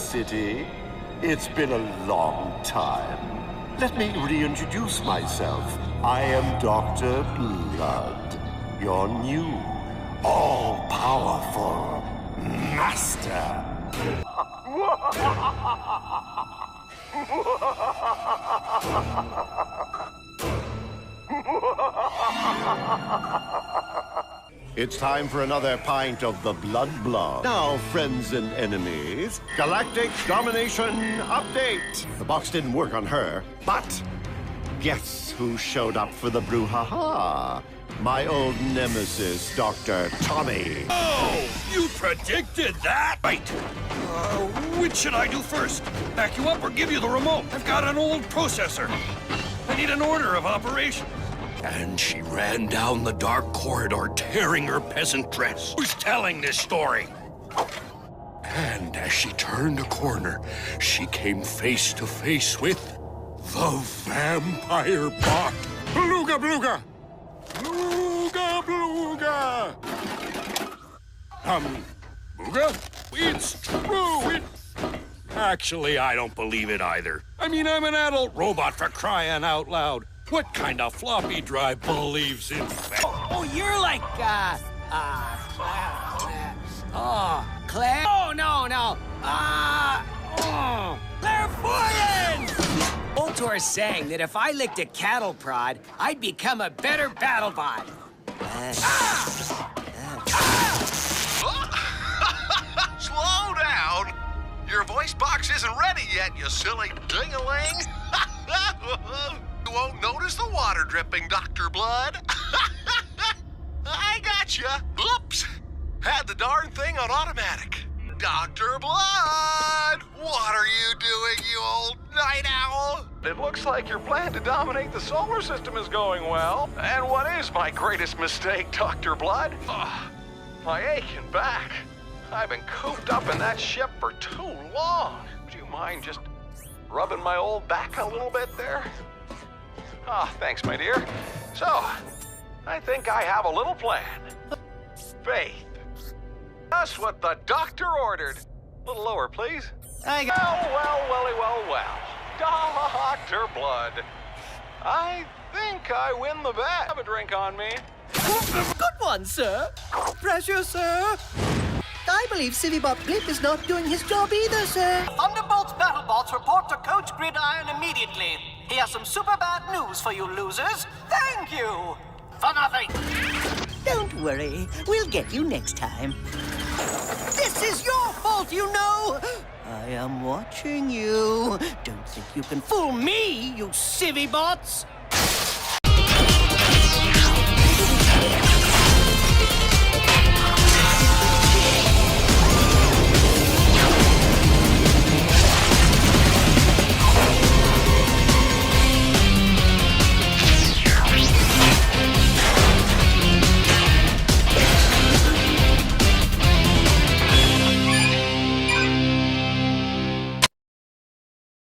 city. It's been a long time. Let me reintroduce myself. I am Dr. Blood, your new, all-powerful master. It's time for another pint of the Blood. Now, friends and enemies, Galactic Domination Update. The box didn't work on her, but guess who showed up for the brouhaha? My old nemesis, Dr. Tommy. Oh, you predicted that? Right. Which should I do first? Back you up or give you the remote? I've got an old processor. I need an order of operations. And she ran down the dark corridor, tearing her peasant dress. Who's telling this story? And as she turned a corner, she came face to face with the vampire bot. Beluga, beluga! Beluga, beluga! Beluga? It's true! Actually, I don't believe it either. I mean, I'm an adult robot for crying out loud. What kind of floppy drive believes in that? Oh, you're like, Claire? Oh, no. Clairvoyant! Voltor's saying that if I licked a cattle prod, I'd become a better battle bot. Slow down! Your voice box isn't ready yet, you silly ding-a-ling! You won't notice the water dripping, Dr. Blood. I gotcha. Oops. Had the darn thing on automatic. Dr. Blood! What are you doing, you old night owl? It looks like your plan to dominate the solar system is going well. And what is my greatest mistake, Dr. Blood? My aching back. I've been cooped up in that ship for too long. Would you mind just rubbing my old back a little bit there? Thanks, my dear. So, I think I have a little plan. Faith. That's what the doctor ordered. A little lower, please. Well. Dr. Blood. I think I win the bet. Have a drink on me. Good one, sir. Pressure, sir. I believe Bolts Blip is not doing his job either, sir. Thunderbolt's BattleBots report to Coach Gridiron immediately. He has some super bad news for you losers. Thank you. For nothing. Don't worry. We'll get you next time. This is your fault, you know. I am watching you. Don't think you can fool me, you civvy bots.